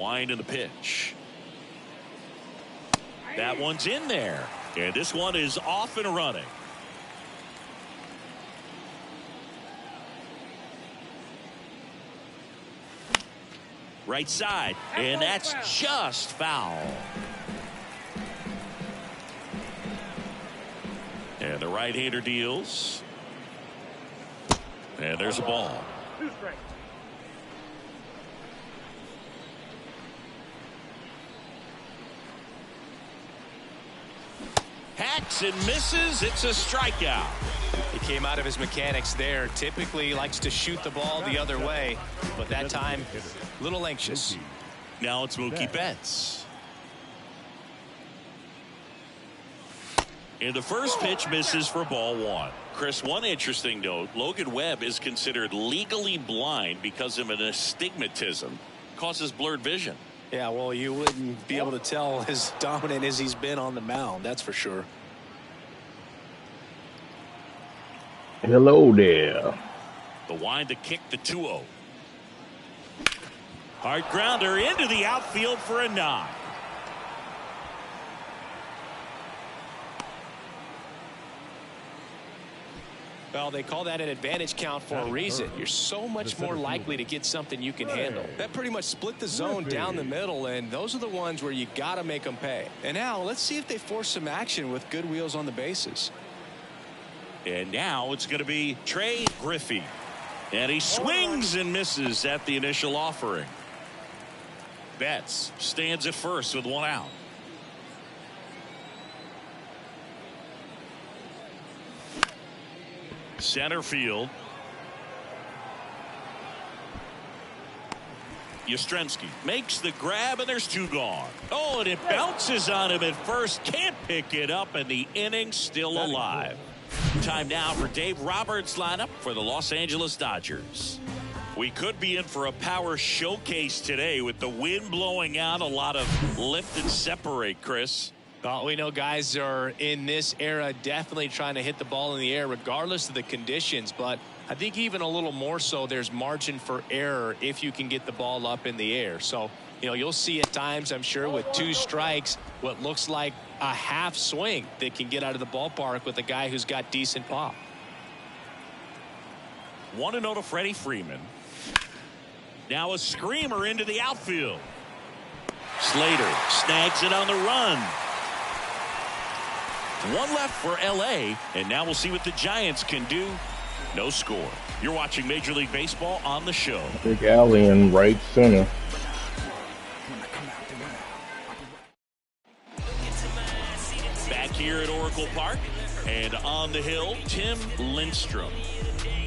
Wind in the pitch. That one's in there. And this one is off and running. Right side. And that's just foul. And the right-hander deals. And there's a ball. Hacks and misses. It's a strikeout. He came out of his mechanics there. Typically likes to shoot the ball the other way, but that time a little anxious. Now it's Mookie Betts. And the first pitch misses for ball one. Chris, one interesting note, Logan Webb is considered legally blind because of an astigmatism. Causes blurred vision. Yeah, well, you wouldn't be able to tell as dominant as he's been on the mound, that's for sure. Hello there. The wind to kick the 2-0. Hard grounder into the outfield for a knock. Well, they call that an advantage count for a reason. You're so much more likely to get something you can handle. That pretty much split the zone down the middle, and those are the ones where you got to make them pay. And now let's see if they force some action with good wheels on the bases. And now it's going to be Trey Griffey. And he swings and misses at the initial offering. Betts stands at first with one out. Center field. Yastrzemski makes the grab, and there's two gone. Oh, and it bounces on him at first. Can't pick it up, and the inning's still alive. Time now for Dave Roberts' lineup for the Los Angeles Dodgers. We could be in for a power showcase today with the wind blowing out. A lot of lift and separate, Chris. Well, we know guys are in this era definitely trying to hit the ball in the air regardless of the conditions, but I think even a little more so there's margin for error if you can get the ball up in the air. So, you know, you'll see at times, I'm sure, with two strikes, what looks like a half swing that can get out of the ballpark with a guy who's got decent pop. 1-0 to Freddie Freeman. Now a screamer into the outfield. Slater snags it on the run. One left for L.A., and now we'll see what the Giants can do. No score. You're watching Major League Baseball on the show. Big alley in right center. Back here at Oracle Park, and on the hill, Tim Lindstrom.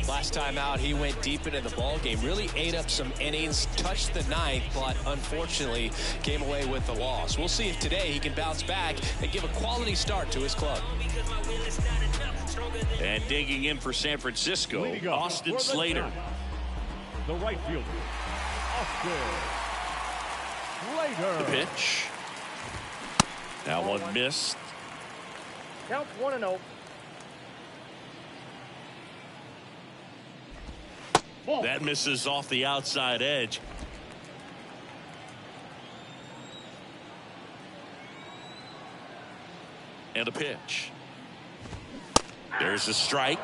Last time out, he went deep into the ball game, really ate up some innings, touched the ninth, but unfortunately came away with the loss. We'll see if today he can bounce back and give a quality start to his club. And digging in for San Francisco, Austin Slater. The right fielder, Austin Slater. The pitch. Now one missed. Count 1-0. That misses off the outside edge. And a pitch. There's a strike.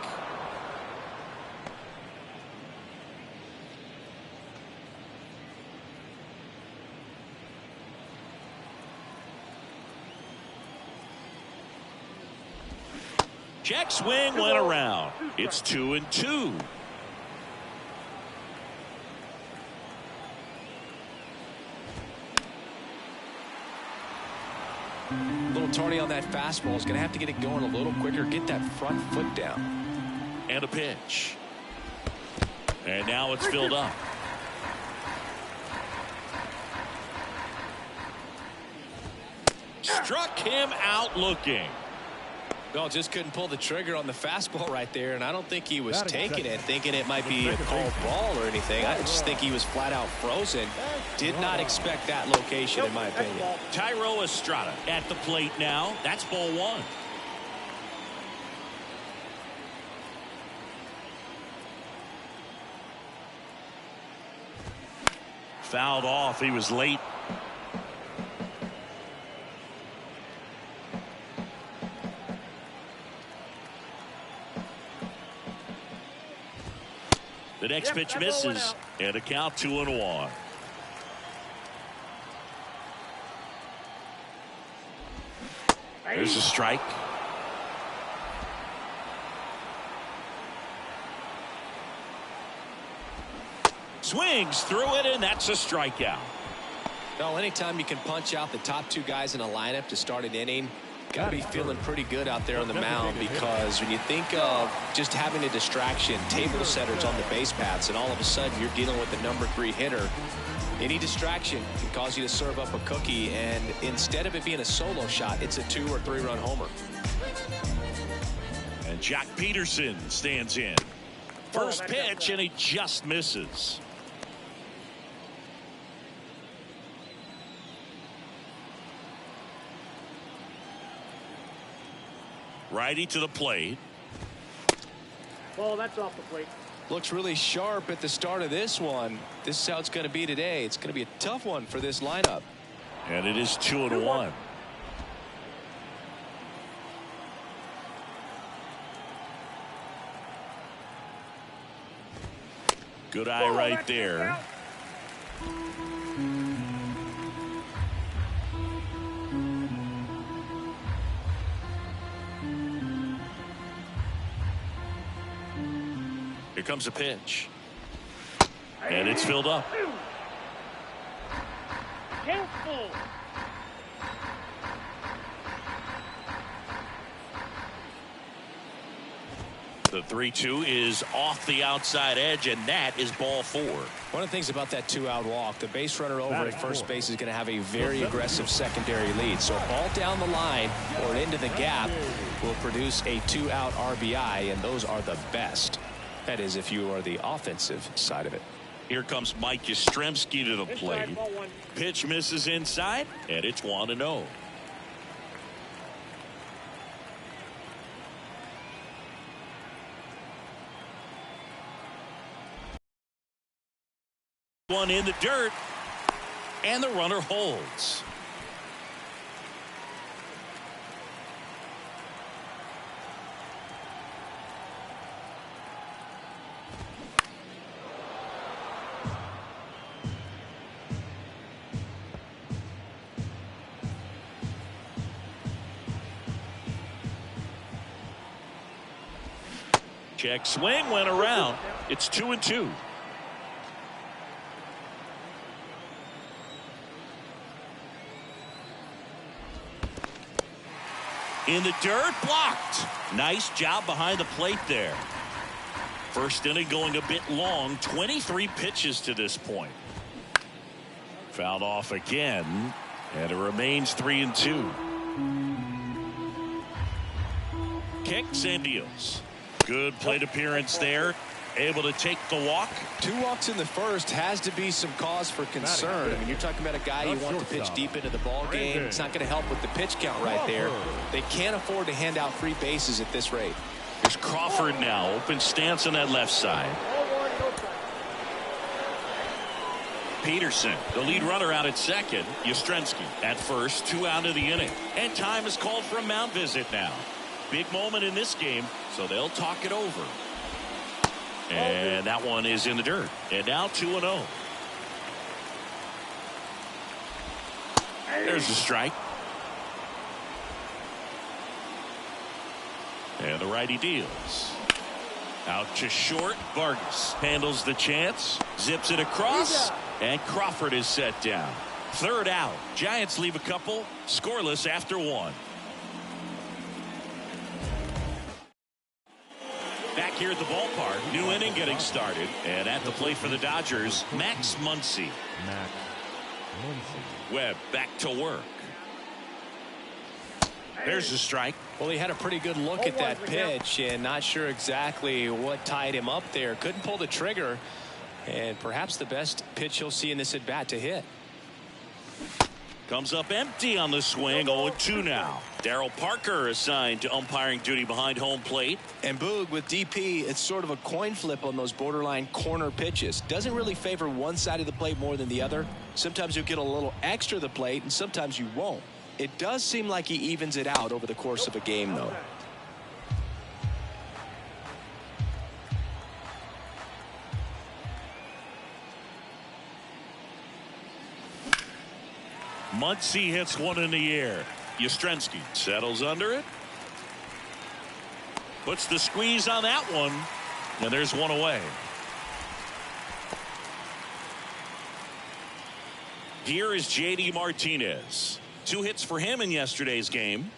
Check swing went around. It's 2-2. Little Tony on that fastball is going to have to get it going a little quicker, get that front foot down. And a pitch. And now it's filled up. Struck him out looking. Well, just couldn't pull the trigger on the fastball right there, and I don't think he was taking it, thinking it might be a called ball or anything. I just think he was flat out frozen. Did not expect that location, in my opinion. Tyro Estrada at the plate now. That's ball one. Fouled off. He was late The next pitch misses, and a count 2-1. There's a strike. Swings through it, and that's a strikeout. Well, anytime you can punch out the top two guys in a lineup to start an inning, got to be feeling pretty good out there on the mound, because when you think of just having a distraction, table setters on the base paths, and all of a sudden you're dealing with the #3 hitter, any distraction can cause you to serve up a cookie, and instead of it being a solo shot, it's a 2 or 3 run homer. And Jack Peterson stands in. First pitch, and he just misses. Righty to the plate. Ball, that's off the plate. Looks really sharp at the start of this one. This is how it's going to be today. It's going to be a tough one for this lineup. And it is 2-1. Good eye right there. Here comes a pitch. And it's filled up. Careful. The 3-2 is off the outside edge, and that is ball 4. One of the things about that 2-out walk, the base runner over at first base is going to have a very aggressive secondary lead. So a ball down the line or into the gap will produce a 2-out RBI, and those are the best. That is, if you are the offensive side of it. Here comes Mike Yastrzemski to the plate. Pitch misses inside, and it's 1-0. One in the dirt, and the runner holds. Check swing, went around. It's 2-2. In the dirt, blocked. Nice job behind the plate there. First inning going a bit long, 23 pitches to this point. Fouled off again, and it remains 3-2. Kicks and deals. Good plate appearance there. Able to take the walk. 2 walks in the first has to be some cause for concern. I mean, you're talking about a guy you want to pitch deep into the ball game. It's not going to help with the pitch count right there. They can't afford to hand out free bases at this rate. Here's Crawford now. Open stance on that left side. Peterson, the lead runner, out at second. Yastrzemski at first, 2 out of the inning. And time is called for a mound visit now. Big moment in this game, so they'll talk it over. And that one is in the dirt. And now 2-0. There's a strike. And the righty deals. Out to short. Vargas handles the chance. Zips it across. And Crawford is set down. 3rd out. Giants leave a couple. Scoreless after 1. Back here at the ballpark, new inning getting started, and at the plate for the Dodgers, Max Muncy. Webb back to work. There's a strike. Well, he had a pretty good look at that pitch, and not sure exactly what tied him up there. Couldn't pull the trigger, and perhaps the best pitch he'll see in this at bat to hit. Comes up empty on the swing. 0-2 now. Darryl Parker assigned to umpiring duty behind home plate. And Boog, with DP, it's sort of a coin flip on those borderline corner pitches. Doesn't really favor one side of the plate more than the other. Sometimes you'll get a little extra to the plate, and sometimes you won't. It does seem like he evens it out over the course of a game, though. Muncy hits one in the air. Yastrzemski settles under it. Puts the squeeze on that one. And there's one away. Here is J.D. Martinez. 2 hits for him in yesterday's game.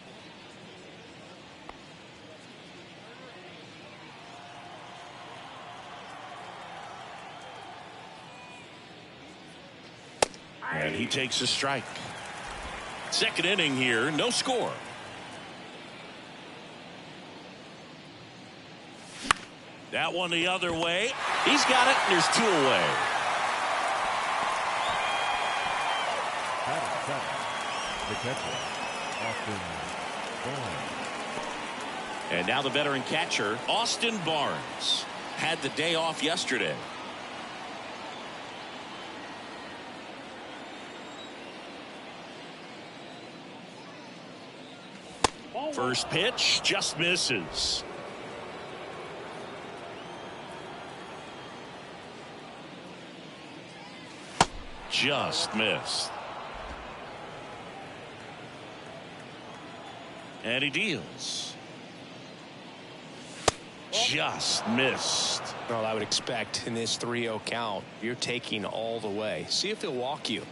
And he takes a strike. Second inning here, no score. That one the other way. He's got it, and there's 2 away. The catcher, Austin Barnes. And now the veteran catcher, Austin Barnes, had the day off yesterday. First pitch just misses. Just missed. And he deals. Just missed. Well, I would expect in this 3-0 count, you're taking all the way. See if he'll walk you.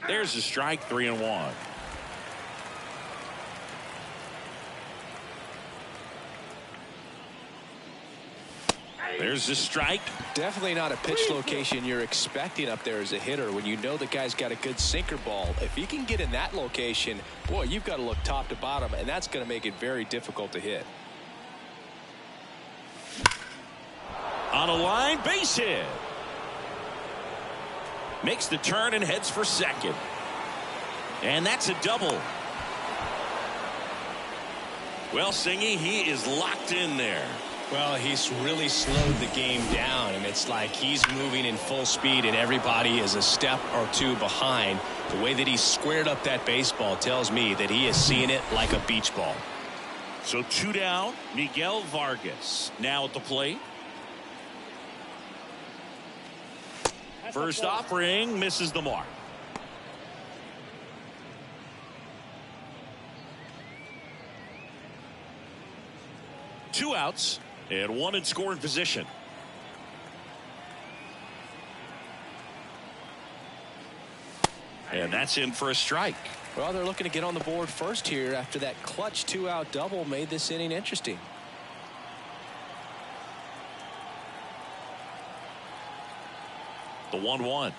There's a strike, 3-1. There's a strike. Definitely not a pitch location you're expecting up there as a hitter when you know the guy's got a good sinker ball. If he can get in that location, boy, you've got to look top to bottom, and that's going to make it very difficult to hit. On a line, base hit. Makes the turn and heads for second. And that's a double. Well, Singy, he is locked in there. Well, he's really slowed the game down, and it's like he's moving in full speed, and everybody is a step or 2 behind. The way that he squared up that baseball tells me that he is seeing it like a beach ball. So 2 down, Miguel Vargas now at the plate. First offering misses the mark. Two outs and 1 in scoring position. And that's in for a strike. Well, they're looking to get on the board first here after that clutch 2-out double made this inning interesting. The 1-1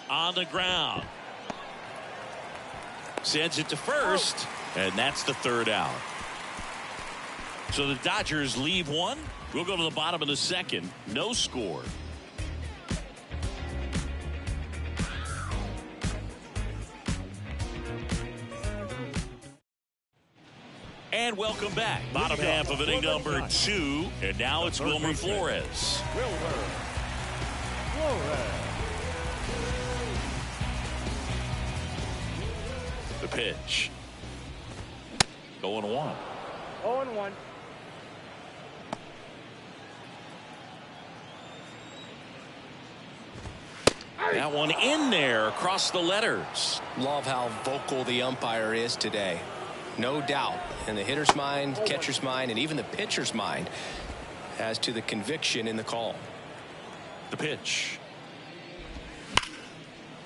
on the ground, sends it to first, and that's the 3rd out. So the Dodgers leave 1. We'll go to the bottom of the 2nd. No score. And welcome back. Bottom half of inning number 2, and now it's Wilmer Flores. The pitch. 0-1. 0-1. That one in there across the letters. Love how vocal the umpire is today. No doubt in the hitter's mind, catcher's mind, and even the pitcher's mind as to the conviction in the call. The pitch.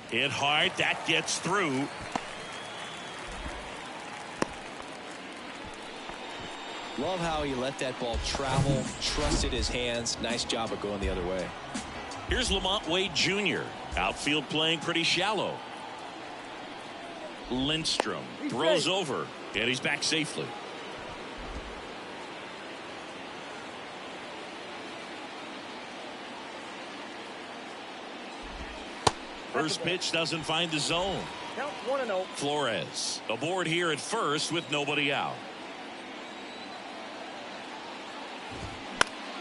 Hit hard. That gets through. Love how he let that ball travel, trusted his hands. Nice job of going the other way. Here's Lamont Wade Jr. Outfield playing pretty shallow. Lindstrom throws over, and he's back safely. First pitch doesn't find the zone. Count 1-0. Flores aboard here at first with nobody out.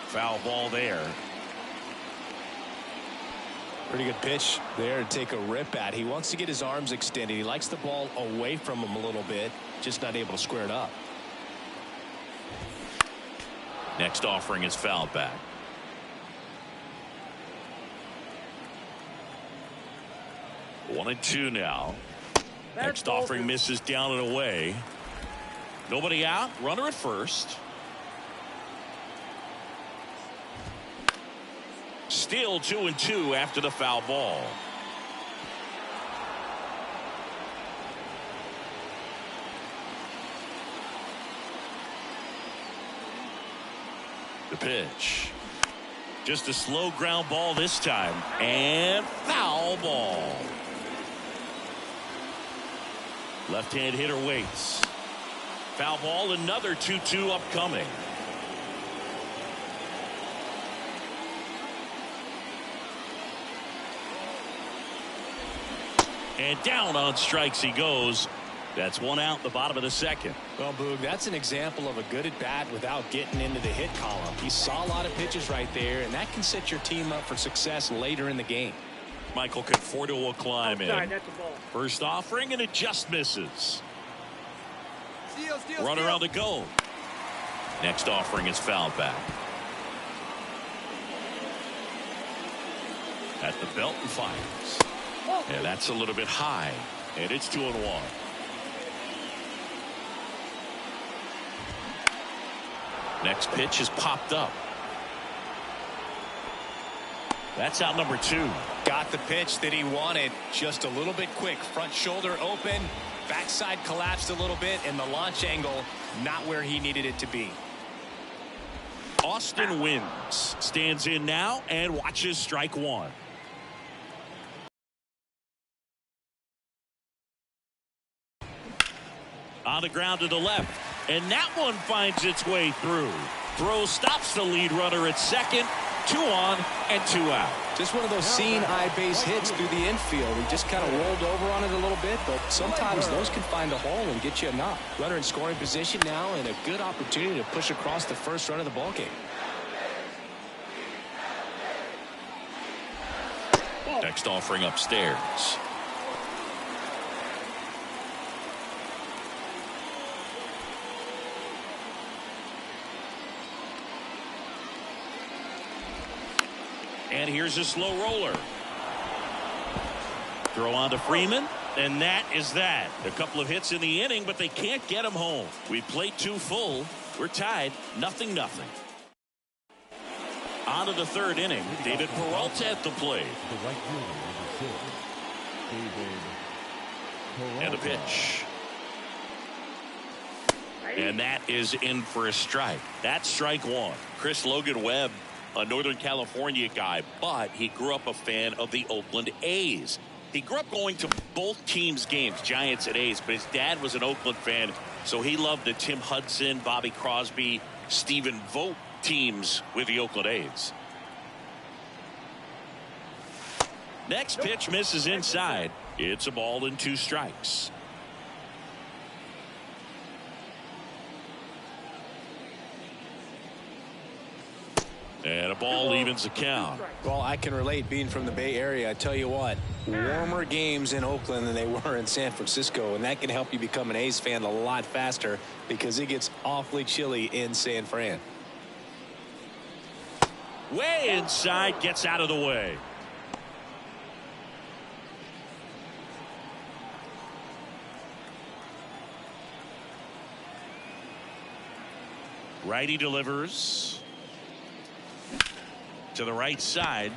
Foul ball there. Pretty good pitch there to take a rip at. He wants to get his arms extended. He likes the ball away from him a little bit, just not able to square it up. Next offering is fouled back. One and two now. Next offering misses down and away. Nobody out. Runner at first. Still 2-2 after the foul ball. The pitch. Just a slow ground ball this time. And foul ball. Left-hand hitter waits. Foul ball, another 2-2 upcoming. And down on strikes he goes. That's one out in the bottom of the second. Well, Boog, that's an example of a good at bat without getting into the hit column. He saw a lot of pitches right there, and that can set your team up for success later in the game. Michael Conforto will climb in. That's a ball. First offering, and it just misses. Runner on the go. Next offering is fouled back. At the belt and fires. And that's a little bit high. And it's 2-1. Next pitch is popped up. That's out number 2. Got the pitch that he wanted. Just a little bit quick. Front shoulder open. Backside collapsed a little bit. And the launch angle not where he needed it to be. Austin wins. Stands in now and watches strike one. On the ground to the left. And that one finds its way through. Throw stops the lead runner at second. 2 on and 2 out. Just one of those seeing eye base hits through the infield. He just kind of rolled over on it a little bit, but sometimes those can find a hole and get you a knock. Runner in scoring position now and a good opportunity to push across the first run of the ballgame. Next offering upstairs. And here's a slow roller. Throw on to Freeman, and that is that. A couple of hits in the inning, but they can't get him home. We played 2 full. We're tied, 0-0. On to the third inning. David Peralta at the plate. The right fielder, number 6, David Peralta. And a pitch. And that is in for a strike. That's strike one. Chris Logan Webb, a Northern California guy, but he grew up a fan of the Oakland A's. He grew up going to both teams' games, Giants and A's, but his dad was an Oakland fan, so he loved the Tim Hudson, Bobby Crosby, Stephen Vogt teams with the Oakland A's. Next pitch misses inside. It's a ball and 2 strikes. And a ball evens the count. Well, I can relate being from the Bay Area. I tell you what, warmer games in Oakland than they were in San Francisco, and that can help you become an A's fan a lot faster because it gets awfully chilly in San Fran. Way inside, gets out of the way. Righty delivers to the right side.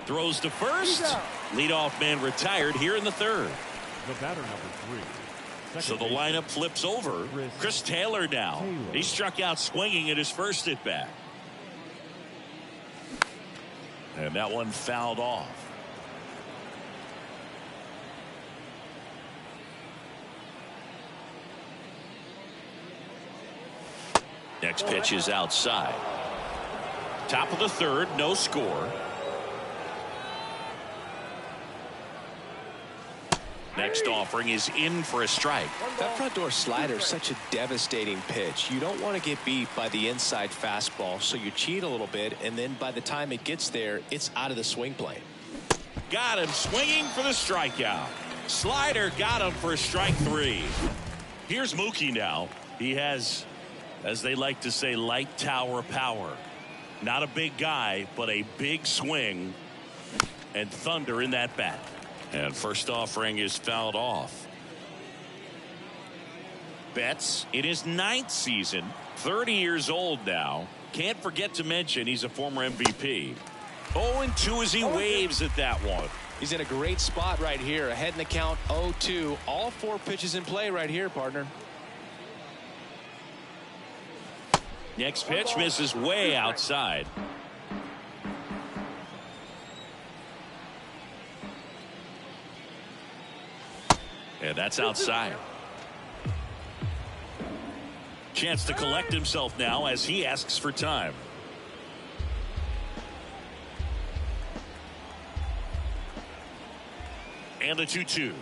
Throws to first. Leadoff man retired here in the third. The batter, number 3. So the lineup flips over. Chris Taylor now. He struck out swinging at his first at bat. And that one fouled off. Next pitch is outside. Top of the third, no score. Next offering is in for a strike. That front door slider is such a devastating pitch. You don't want to get beat by the inside fastball, so you cheat a little bit, and then by the time it gets there, it's out of the swing plane. Got him swinging for the strikeout. Slider got him for strike 3. Here's Mookie now. He has, as they like to say, light tower power. Not a big guy, but a big swing and thunder in that bat. And first offering is fouled off. Betts in his 9th season, 30 years old now. Can't forget to mention he's a former MVP. 0-2 as he waves at that one. He's in a great spot right here. Ahead in the count 0-2. All 4 pitches in play right here, partner. Next pitch misses way outside. And that's outside. Chance to collect himself now as he asks for time. And the 2-2.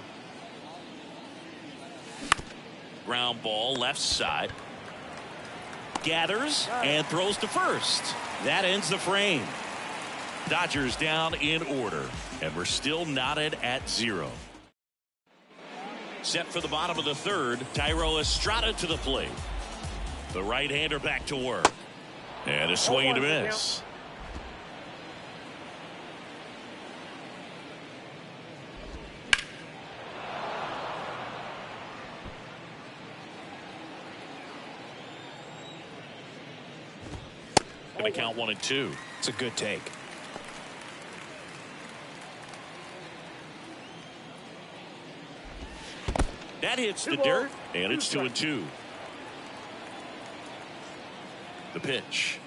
Ground ball left side. Gathers and throws to first. That ends the frame. Dodgers down in order. And we're still knotted at 0. Set for the bottom of the 3rd. Thairo Estrada to the plate. The right-hander back to work. And a swing and a miss. Gonna count 1-2. It's a good take. That hits the dirt, and it's 2-2. The pitch.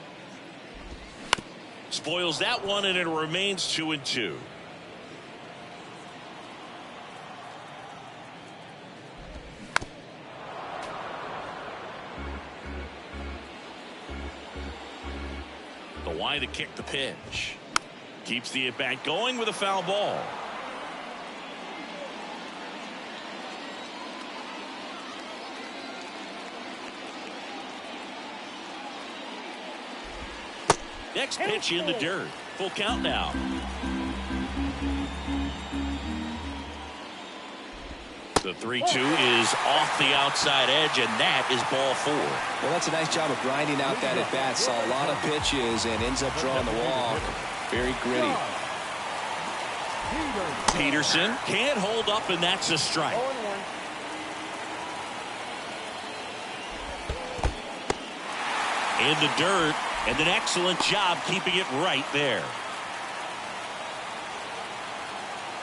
Spoils that one, and it remains 2-2. The line to kick the pitch. Keeps the at-bat going with a foul ball. Next pitch in the dirt. Full count now. The 3-2 is off the outside edge, and that is ball 4. Well, that's a nice job of grinding out that at bat. Saw a lot of pitches and ends up drawing the walk. Very gritty. Peterson can't hold up, and that's a strike. 0-1. In the dirt, and an excellent job keeping it right there.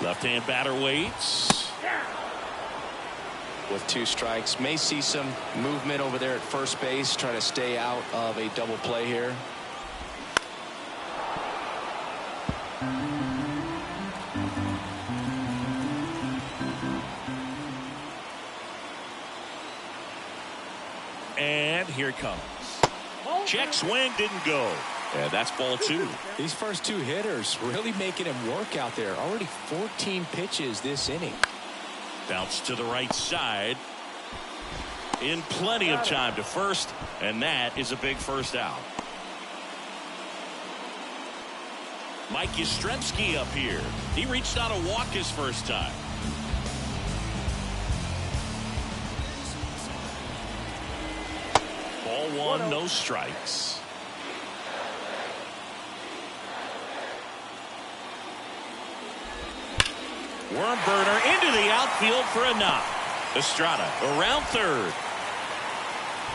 Left-hand batter waits. With 2 strikes, may see some movement over there at first base, try to stay out of a double play here. And here it comes. Check swing, didn't go. And that's ball 2. These first 2 hitters really making him work out there. Already 14 pitches this inning. Bounce to the right side. In plenty of time to first, and that is a big first out. Mike Yastrzemski up here. He reached out a walk his first time. Ball 1, no strikes. Worm burner into the outfield for a knock. Estrada around third.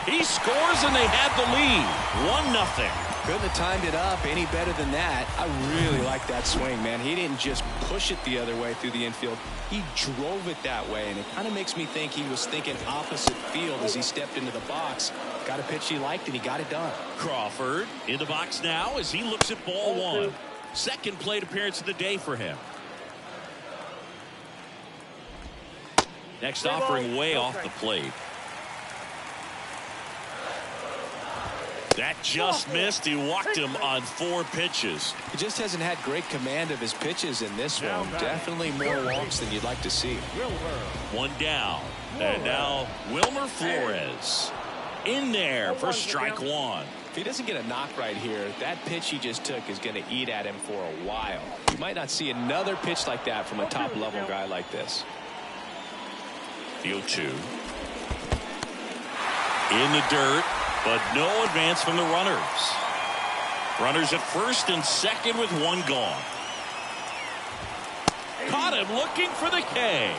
He scores, and they have the lead. 1-0. Couldn't have timed it up any better than that. I really like that swing, man. He didn't just push it the other way through the infield. He drove it that way, and it kind of makes me think he was thinking opposite field as he stepped into the box. Got a pitch he liked, and he got it done. Crawford in the box now as he looks at ball 1. Second plate appearance of the day for him. Next offering way off the plate. That just missed. He walked him on 4 pitches. He just hasn't had great command of his pitches in this one. Definitely more walks than you'd like to see. 1 down. And now Wilmer Flores in there for strike 1. If he doesn't get a knock right here, that pitch he just took is going to eat at him for a while. You might not see another pitch like that from a top-level guy like this. The 0-2. In the dirt, but no advance from the runners. Runners at first and second with 1 gone. Caught him looking for the K.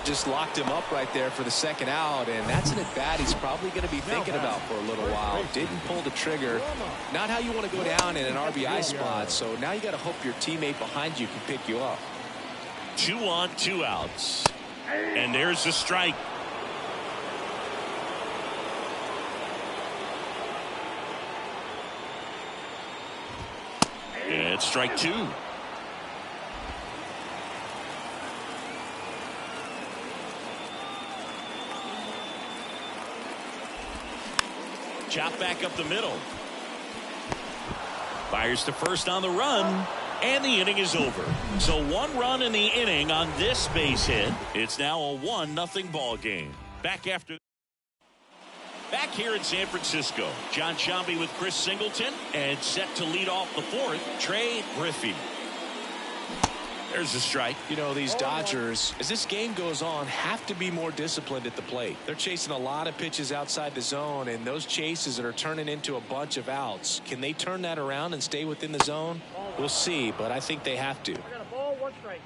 Just locked him up right there for the second out, and that's an at-bat he's probably going to be thinking about for a little while. Didn't pull the trigger. Not how you want to go down in an RBI spot, so now you got to hope your teammate behind you can pick you up. 2 on, 2 outs. And there's the strike. And it's strike 2. Chop back up the middle. Fires to first on the run. And the inning is over. So 1 run in the inning on this base hit. It's now a 1-0 ball game. Back here in San Francisco. John Sciambi with Chris Singleton. And set to lead off the 4th, Trey Griffey. There's a strike. You know, these Dodgers, as this game goes on, have to be more disciplined at the plate. They're chasing a lot of pitches outside the zone, and those chases that are turning into a bunch of outs. Can they turn that around and stay within the zone? We'll see, but I think they have to. I got a ball, 1 strike.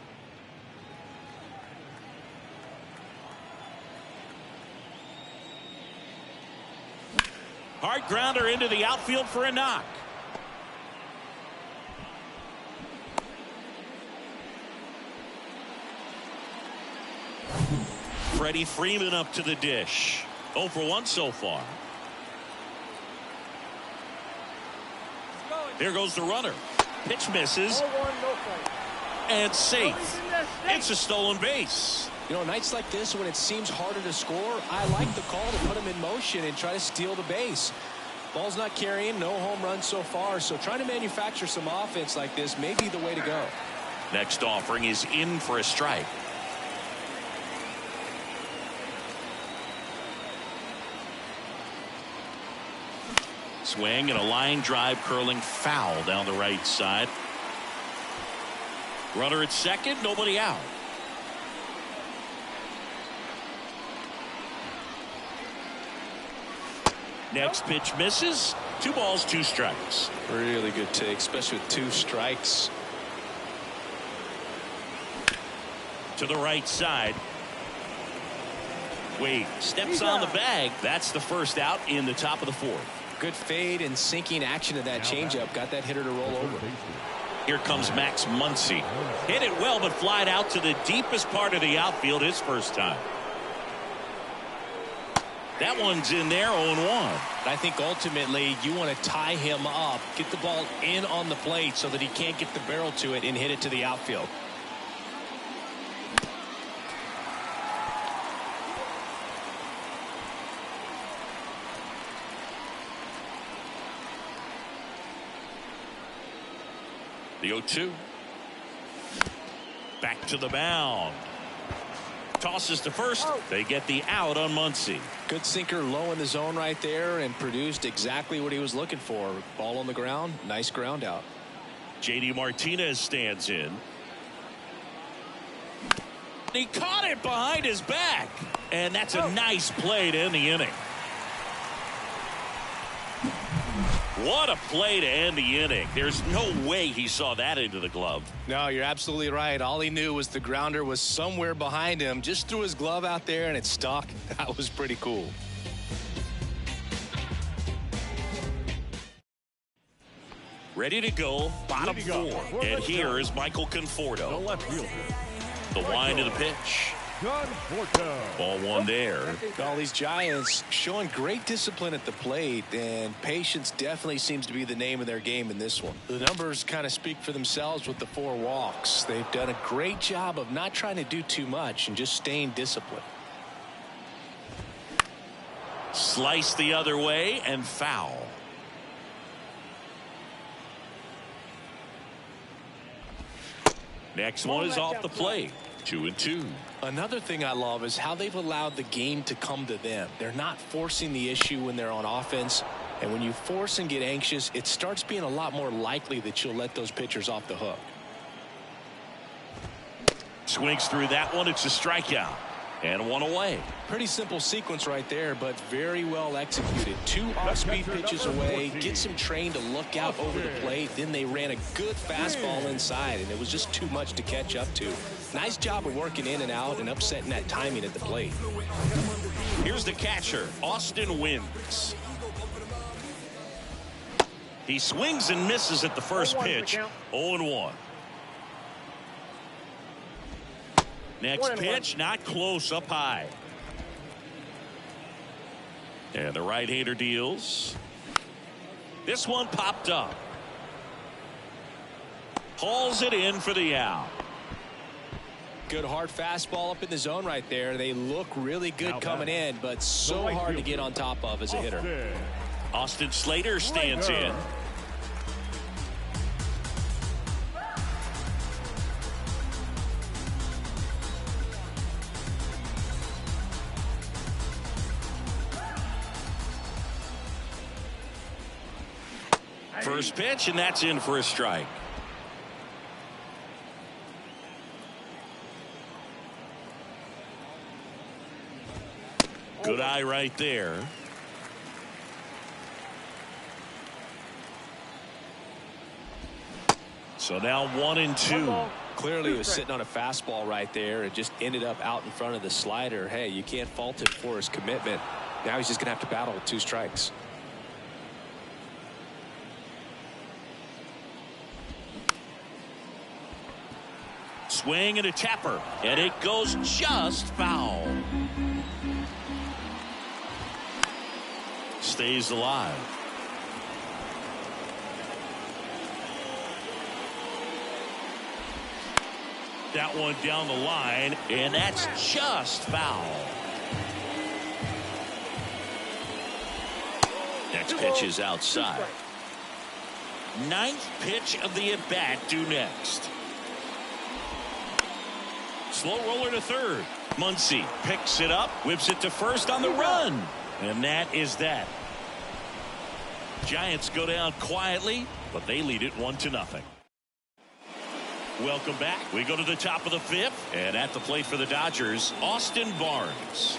Hard grounder into the outfield for a knock. Freddie Freeman up to the dish. 0 for 1 so far. Here goes the runner. Pitch misses. 0-1, no strike. And safe. It's a stolen base. You know, nights like this when it seems harder to score, I like the call to put him in motion and try to steal the base. Ball's not carrying, no home runs so far, so trying to manufacture some offense like this may be the way to go. Next offering is in for a strike. Swing and a line drive curling foul down the right side. Runner at second, nobody out. Next pitch misses. 2 balls, 2 strikes. Really good take, especially with 2 strikes. To the right side. Wade steps on the bag. That's the first out in the top of the 4th. Good fade and sinking action of that changeup. Got that hitter to roll over. Here comes Max Muncy. Hit it well, but flied out to the deepest part of the outfield his first time. That one's in there, 0-1. I think ultimately you want to tie him up, get the ball in on the plate so that he can't get the barrel to it and hit it to the outfield. The 0-2. Back to the mound. Tosses to first. They get the out on Muncy. Good sinker low in the zone right there and produced exactly what he was looking for. Ball on the ground. Nice ground out. JD Martinez stands in. He caught it behind his back. And that's a nice play to end the inning. What a play to end the inning. There's no way he saw that into the glove. No, you're absolutely right. All he knew was the grounder was somewhere behind him. Just threw his glove out there and it stuck. That was pretty cool. Ready to go, bottom 4. And here is Michael Conforto. The left fielder. The wind of the pitch. Conforto. Ball 1 there. All these Giants showing great discipline at the plate, and patience definitely seems to be the name of their game in this one. The numbers kind of speak for themselves with the 4 walks. They've done a great job of not trying to do too much and just staying disciplined. Slice the other way and foul. Next one is off the plate. 2-2. Another thing I love is how they've allowed the game to come to them. They're not forcing the issue when they're on offense. And when you force and get anxious, it starts being a lot more likely that you'll let those pitchers off the hook. Swings through that one. It's a strikeout. And one away. Pretty simple sequence right there, but very well executed. 2 off-speed pitches away, gets him trained to look out over the plate. Then they ran a good fastball inside, and it was just too much to catch up to. Nice job of working in and out and upsetting that timing at the plate. Here's the catcher, Austin Wynns. He swings and misses at the first pitch. 0-1. Next pitch, not close, up high. And the right-hander deals. This one popped up. Hauls it in for the out. Good hard fastball up in the zone right there. They look really good coming in, but so hard to get on top of as a hitter. Austin Slater stands in. First pitch, and that's in for a strike. Good eye right there. So now 1-2. Clearly he was sitting on a fastball right there. It just ended up out in front of the slider. Hey, you can't fault him for his commitment. Now he's just going to have to battle with 2 strikes. Swing and a tapper, and it goes just foul. Stays alive. That one down the line, and that's just foul. Next pitch is outside. 9th pitch of the at-bat due next. Slow roller to third. Muncy picks it up, whips it to first on the run. And that is that. Giants go down quietly, but they lead it 1-0. Welcome back. We go to the top of the 5th, and at the plate for the Dodgers, Austin Barnes.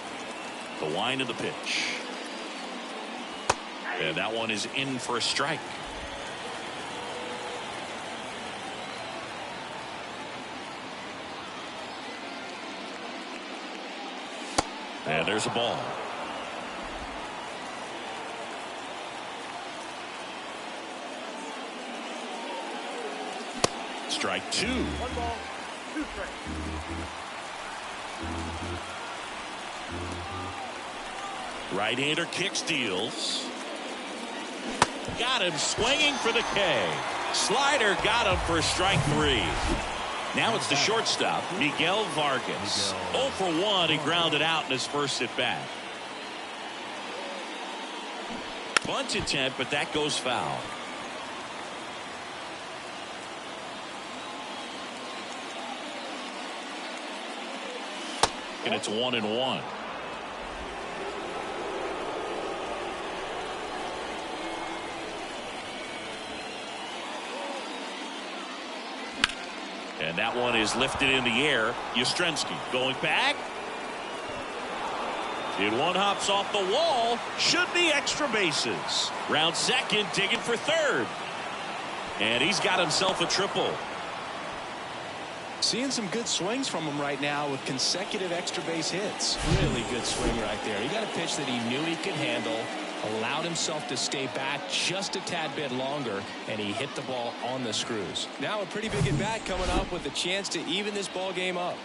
The wind of the pitch. And that one is in for a strike. And there's a ball. Strike 2. 1 ball, 2 strikes. Right-hander kicks, deals. Got him swinging for the K. Slider got him for strike 3. Now it's the shortstop, Miguel Vargas. 0 for 1. He grounded out in his first at bat. Bunt attempt, but that goes foul. And it's 1-1. And that one is lifted in the air. Yastrzemski going back. And one hops off the wall. Should be extra bases. Round second, digging for third. And he's got himself a triple. Seeing some good swings from him right now with consecutive extra base hits. Really good swing right there. He got a pitch that he knew he could handle, allowed himself to stay back just a tad bit longer, and he hit the ball on the screws. Now a pretty big at bat coming up with a chance to even this ball game up.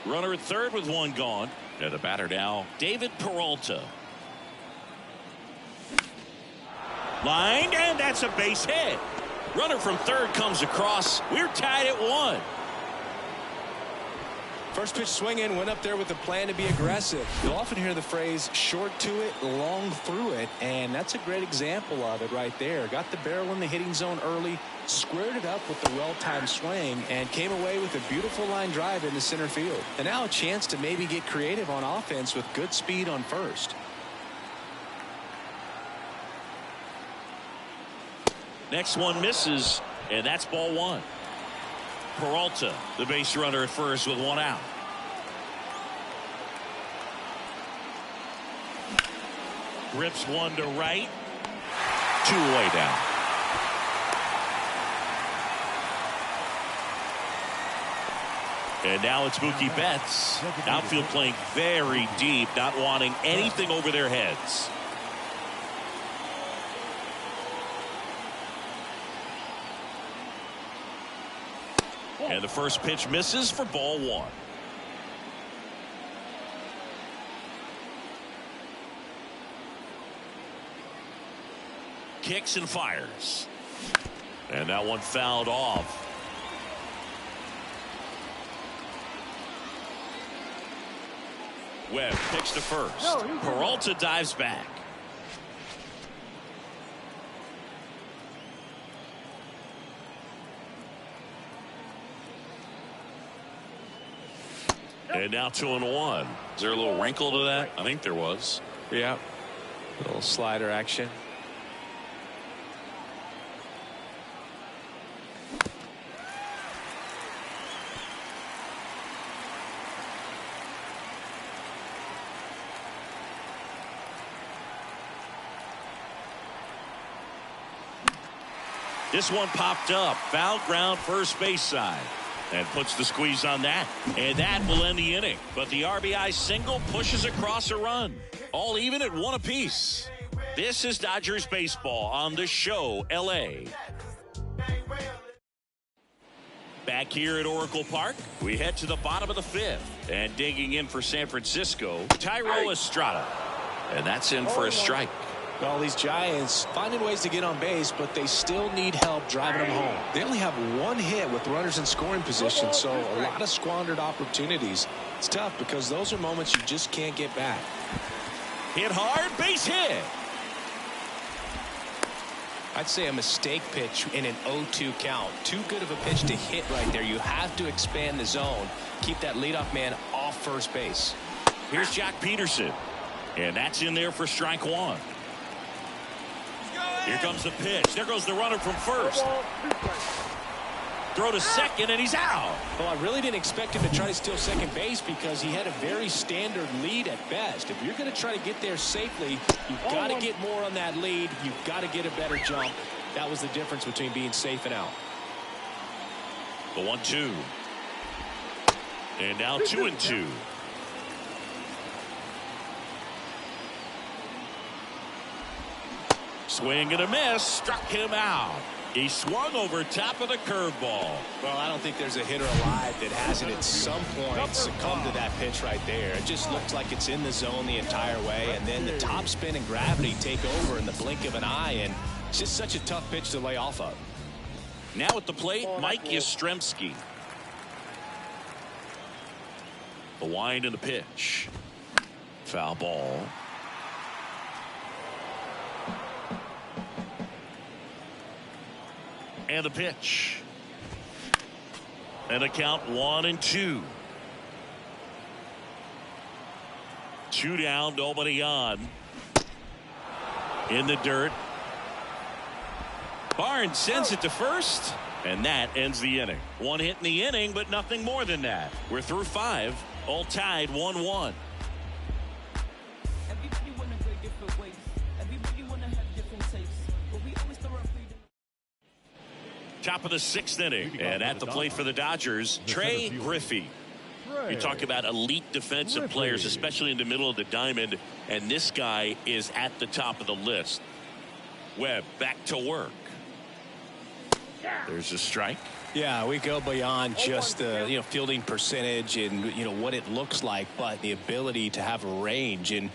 Runner at third with one gone. And the batter now, David Peralta. Lined, and that's a base hit. Runner from third comes across. We're tied at 1. First pitch swinging, went up there with a plan to be aggressive. You'll often hear the phrase short to it, long through it, and that's a great example of it right there. Got the barrel in the hitting zone early, squared it up with the well-timed swing, and came away with a beautiful line drive into center field. And now a chance to maybe get creative on offense with good speed on first. Next one misses, and that's ball one. Peralta, the base runner at first with one out. Rips one to right. Two away down. And now it's Mookie Betts. Outfield playing very deep, not wanting anything over their heads. And the first pitch misses for ball one. Kicks and fires. And that one fouled off. Webb picks to first. Peralta dives back. And now 2-1. Is there a little wrinkle to that? I think there was. Yeah. A little slider action. This one popped up. Foul ground first base side. And puts the squeeze on that. And that will end the inning. But the RBI single pushes across a run. All even at one apiece. This is Dodgers baseball on the show, LA. Back here at Oracle Park, we head to the bottom of the fifth. And digging in for San Francisco, Thairo Estrada. And that's in for a strike. Well, these Giants finding ways to get on base, but they still need help driving them home. They only have one hit with runners in scoring position, so a lot of squandered opportunities. It's tough because those are moments you just can't get back. Hit hard, base hit. I'd say a mistake pitch in an 0-2 count. Too good of a pitch to hit right there. You have to expand the zone. Keep that leadoff man off first base. Here's Jock Peterson. And that's in there for strike one. Here comes the pitch. There goes the runner from first. Throw to second, and he's out. Well, I really didn't expect him to try to steal second base because he had a very standard lead at best. If you're going to try to get there safely, you've got to get more on that lead. You've got to get a better jump. That was the difference between being safe and out. The 1-2. And now 2-2. Swing and a miss, struck him out. He swung over top of the curveball. Well, I don't think there's a hitter alive that hasn't at some point succumbed to that pitch right there. It just looks like it's in the zone the entire way, and then the top spin and gravity take over in the blink of an eye, and it's just such a tough pitch to lay off of. Now at the plate, Mike Yastrzemski. The wind and the pitch. Foul ball. And the pitch. And a count 1-2. 2 down, nobody on. In the dirt. Barnes sends it to first. And that ends the inning. One hit in the inning, but nothing more than that. We're through 5. All tied 1-1. Top of the 6th inning, and at the plate for the Dodgers, Trey Griffey. You talk about elite defensive players, especially in the middle of the diamond, and this guy is at the top of the list. Webb back to work. There's a strike. Yeah, we go beyond just the fielding percentage and what it looks like, but the ability to have range and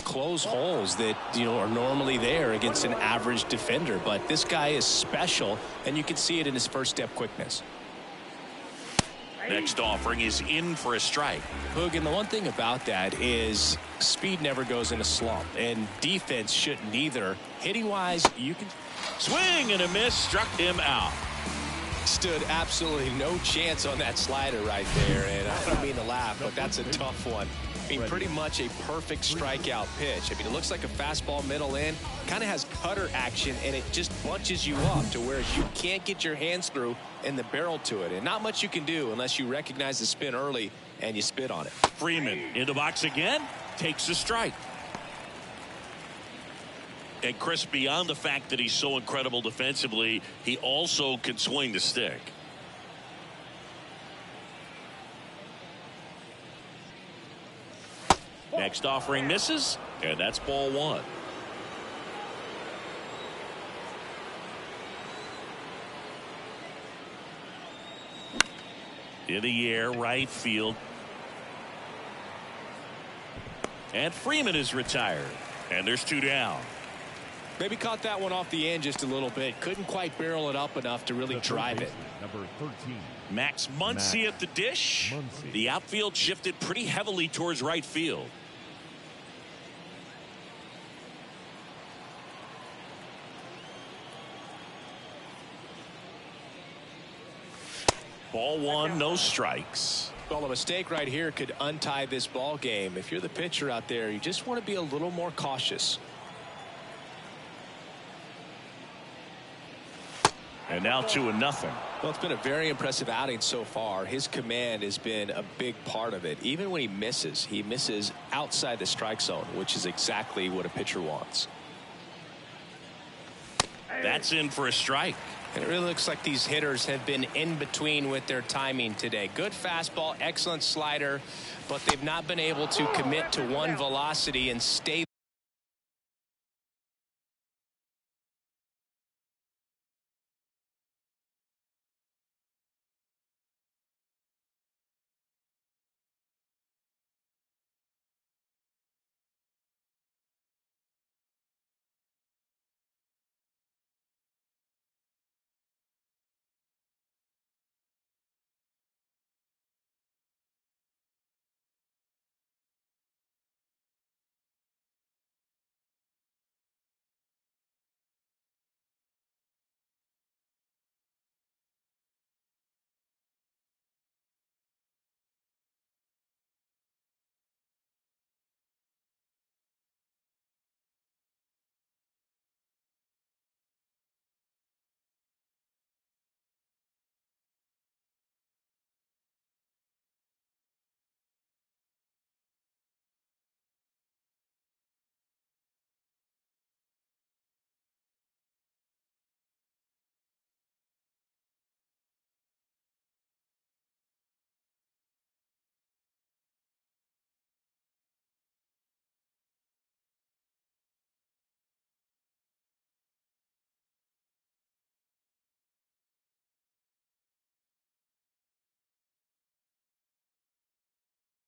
close holes that are normally there against an average defender. But this guy is special, and you can see it in his first step quickness. Next offering is in for a strike. Hoog, and the one thing about that is speed never goes in a slump, and defense shouldn't either. Hitting wise, you can Swing and a miss, struck him out. stood absolutely no chance on that slider right there, and I don't mean to laugh, but that's a tough one. I mean, pretty much a perfect strikeout pitch. I mean, it looks like a fastball middle in, kind of has cutter action, and it just bunches you up to where you can't get your hands through and the barrel to it, and not much you can do unless you recognize the spin early and you spit on it. Freeman in the box again, takes a strike. And Chris, beyond the fact that he's so incredible defensively, he also can swing the stick. Next offering misses, and that's ball one. In the air, right field. And Freeman is retired. And there's two down. Maybe caught that one off the end just a little bit. Couldn't quite barrel it up enough to really drive it. Number 13. Max Muncy at the dish. Muncy. The outfield shifted pretty heavily towards right field. Ball one, no strikes. Well, a mistake right here could untie this ball game. If you're the pitcher out there, you just want to be a little more cautious. And now 2-0. Well, it's been a very impressive outing so far. His command has been a big part of it. Even when he misses outside the strike zone, which is exactly what a pitcher wants. That's in for a strike. And it really looks like these hitters have been in between with their timing today. Good fastball, excellent slider, but they've not been able to commit to one velocity and stay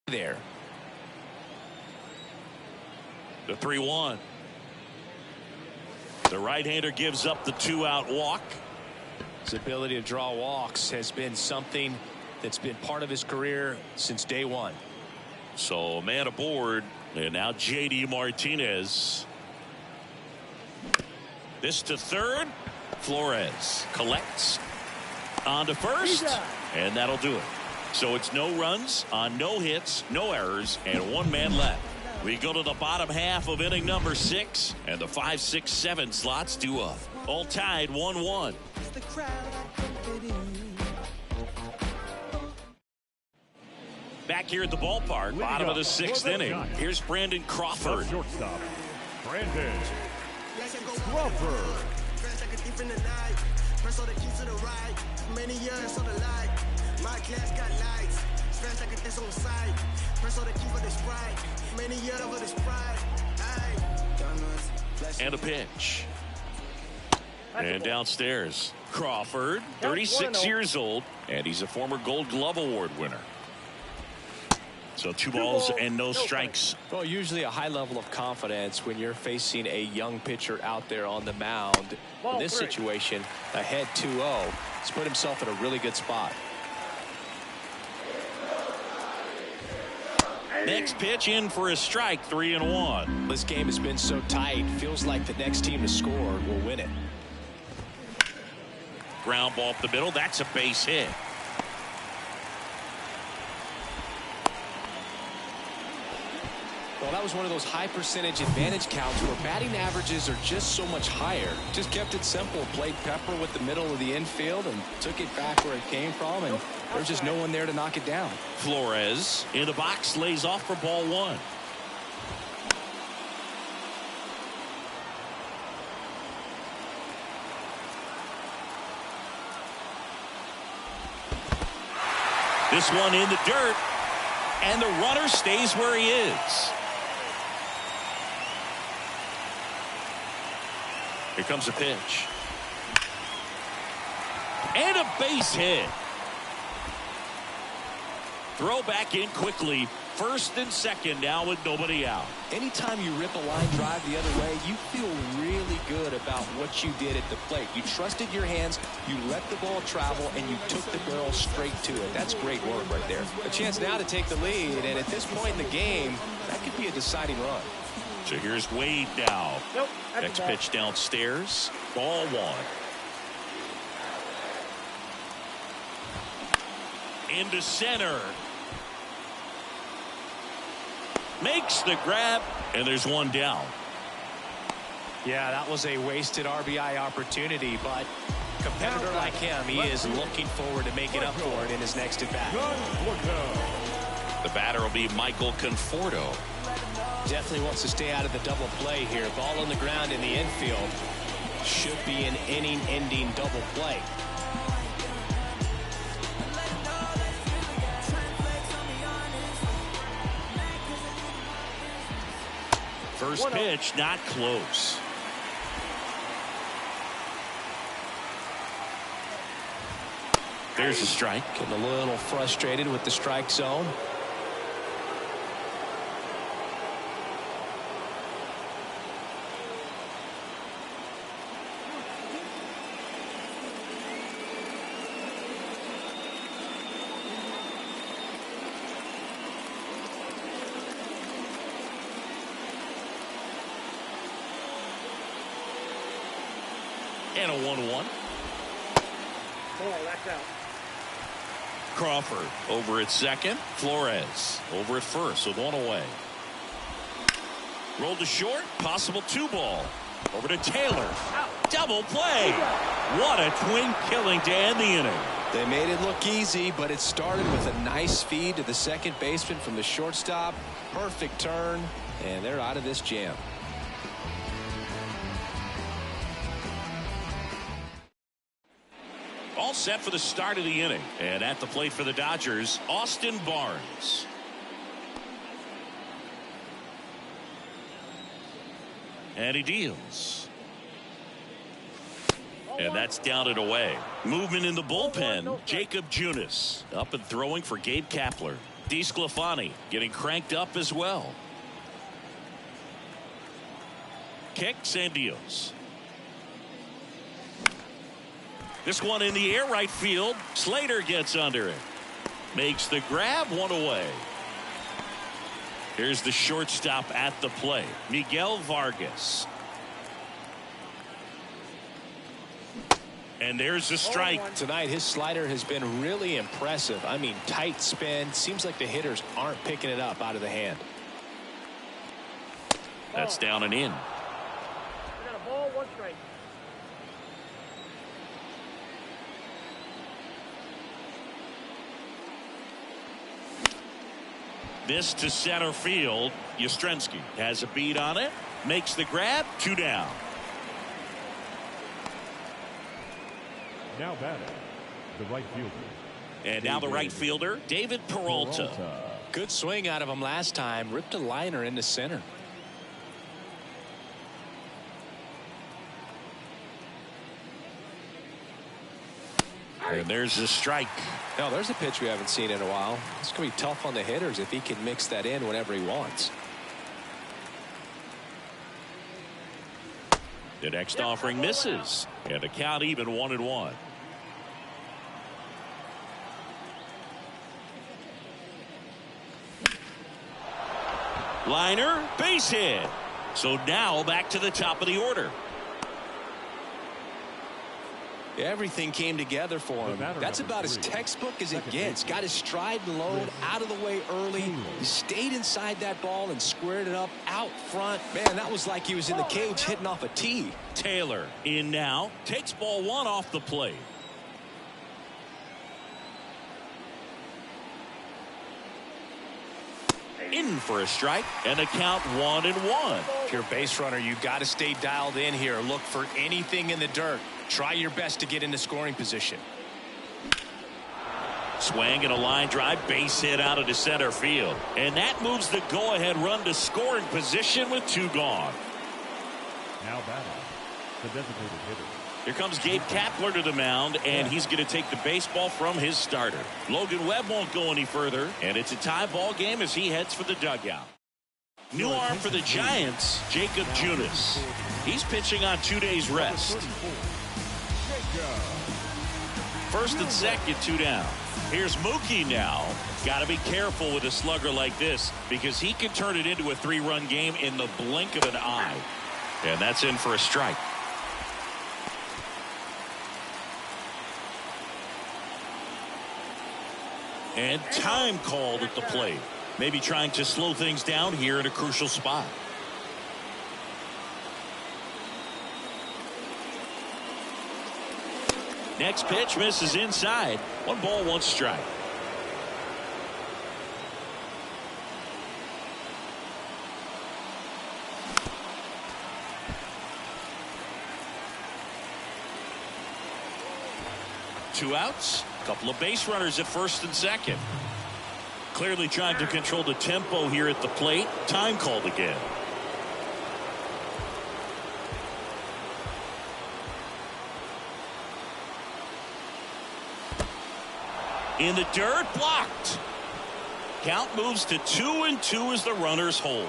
there. The 3-1. The right-hander gives up the 2-out walk. His ability to draw walks has been something that's been part of his career since day one. So a man aboard, and now J.D. Martinez. This to third. Flores collects on to first, and that'll do it. So it's no runs on no hits, no errors, and one man left. We go to the bottom half of inning number 6, and the 5, 6, 7 slots due up. All tied 1-1. Back here at the ballpark, bottom of the 6th inning. Here's Brandon Crawford. Shortstop, Brandon Crawford. Many years on the light. My class got lights. Fresh like it's on site. Press on the key for the sprite. Many years over the sprite. And a pitch. And downstairs, Crawford, 36 years old, and he's a former Gold Glove Award winner. So 2 balls and no strikes. Well, usually a high level of confidence when you're facing a young pitcher out there on the mound. In this situation, ahead 2-0, he's put himself in a really good spot. Next pitch in for a strike, 3-1. This game has been so tight. Feels like the next team to score will win it. Ground ball up the middle. That's a base hit. Well, that was one of those high percentage advantage counts where batting averages are just so much higher. Just kept it simple. Played pepper with the middle of the infield and took it back where it came from, and there's just no one there to knock it down. Flores in the box, lays off for ball 1. This one in the dirt, and the runner stays where he is. Here comes a pitch. And a base hit. Throw back in quickly. First and second now with nobody out. Anytime you rip a line drive the other way, you feel really good about what you did at the plate. You trusted your hands, you let the ball travel, and you took the barrel straight to it. That's great work right there. A chance now to take the lead, and at this point in the game, that could be a deciding run. So here's Wade now. Nope. Next pitch downstairs. Ball 1. Into center. Makes the grab, and there's one down. Yeah, that was a wasted RBI opportunity, but a competitor like him, he is looking forward to making up for it in his next at-bat. The batter will be Michael Conforto. Definitely wants to stay out of the double play here. Ball on the ground in the infield. Should be an inning-ending double play. First pitch, not close. There's a strike. Getting a little frustrated with the strike zone. And a 1-1. Ball, that's out. Crawford over at second. Flores over at first with one away. Rolled to short. Possible 2-ball. Over to Taylor. Double play. What a twin killing to end the inning. They made it look easy, but it started with a nice feed to the second baseman from the shortstop. Perfect turn, and they're out of this jam. All set for the start of the inning. And at the plate for the Dodgers, Austin Barnes. And he deals. And that's down and away. Movement in the bullpen. Jacob Junis up and throwing for Gabe Kapler. DeSclafani getting cranked up as well. Kicks and deals. This one in the air right field. Slater gets under it. Makes the grab, one away. Here's the shortstop at the plate, Miguel Vargas. And there's the strike. Tonight his slider has been really impressive. I mean, tight spin. Seems like the hitters aren't picking it up out of the hand. That's down and in. We got a ball, 1 strike. This to center field. Yastrzemski has a beat on it. Makes the grab. 2 down. Now batting, the right fielder. And now the right fielder, David Peralta. Good swing out of him last time. Ripped a liner into center. And there's the strike. Now there's a pitch we haven't seen in a while. It's going to be tough on the hitters if he can mix that in whenever he wants. The next offering misses. And the count even 1-1. Liner, base hit. So now back to the top of the order. Everything came together for him. That's about as textbook as it gets. Got his stride and load out of the way early. He stayed inside that ball and squared it up out front. Man, that was like he was in the cage hitting off a tee. Taylor in now. Takes ball 1 off the plate. In for a strike, and the count 1-1. If you're a base runner, you've got to stay dialed in here. Look for anything in the dirt. Try your best to get into scoring position. Swing and a line drive, base hit out into center field. And that moves the go-ahead run to scoring position with 2 gone. Now batting, the designated hitter. Here comes Gabe Kapler to the mound, and he's going to take the baseball from his starter. Logan Webb won't go any further, and it's a tie ball game as he heads for the dugout. New arm for the Giants, Jacob Junis. He's pitching on 2 days rest. First and second, 2 down. Here's Mookie now. Got to be careful with a slugger like this because he can turn it into a 3-run game in the blink of an eye. And that's in for a strike. And time called at the plate. Maybe trying to slow things down here in a crucial spot. Next pitch misses inside. 1 ball, 1 strike. Two outs. Couple of base runners at first and second. Clearly trying to control the tempo here at the plate. Time called again. In the dirt, blocked. Count moves to 2-2 as the runners hold.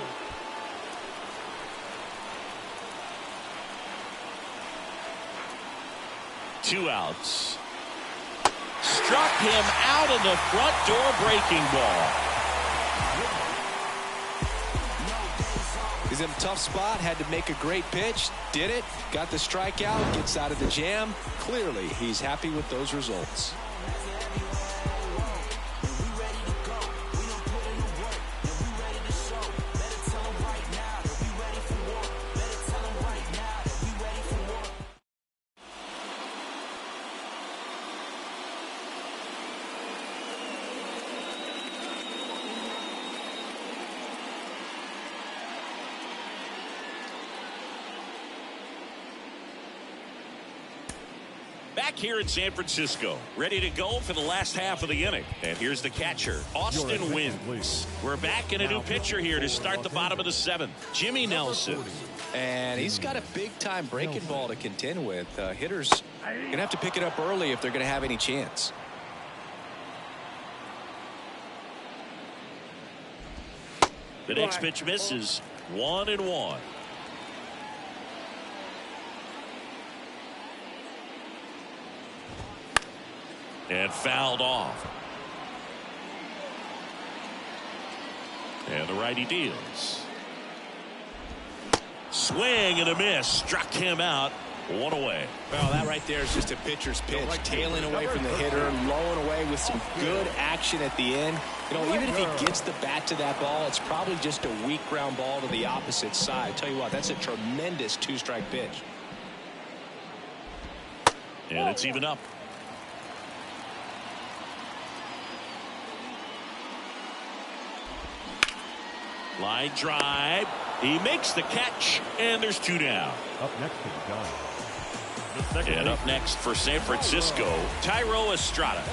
Two outs. Struck him out of the front door breaking ball. He's in a tough spot, had to make a great pitch, did it, got the strikeout, gets out of the jam. Clearly, he's happy with those results. Back here in San Francisco, ready to go for the last half of the inning. And here's the catcher, Austin Wynns. We're back in a new pitcher here to start the bottom of the 7th, Jimmy Nelson. And he's got a big-time breaking ball to contend with. Hitters going to have to pick it up early if they're going to have any chance. The next pitch misses. 1-1. And fouled off. And the righty deals. Swing and a miss. Struck him out. 1 away. Well, that right there is just a pitcher's pitch. Tailing away from the hitter, lowing away with some good action at the end. You know, even if he gets the bat to that ball, it's probably just a weak ground ball to the opposite side. Tell you what, that's a tremendous 2-strike pitch. And it's even up. Line drive. He makes the catch, and there's 2 down. Up next to the Giants. And up next for San Francisco, Thairo Estrada.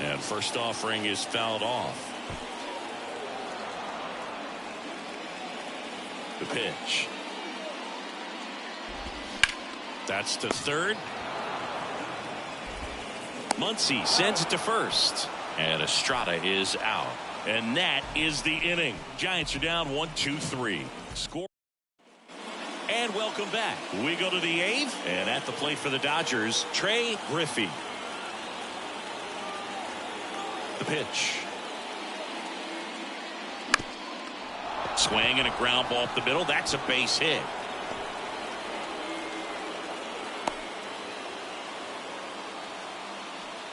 And first offering is fouled off. The pitch. That's to third. Muncy sends it to first. And Estrada is out. And that is the inning. Giants are down 1-2-3. Score. And welcome back. We go to the 8th. And at the plate for the Dodgers, Trey Griffey. The pitch. Swing and a ground ball up the middle. That's a base hit.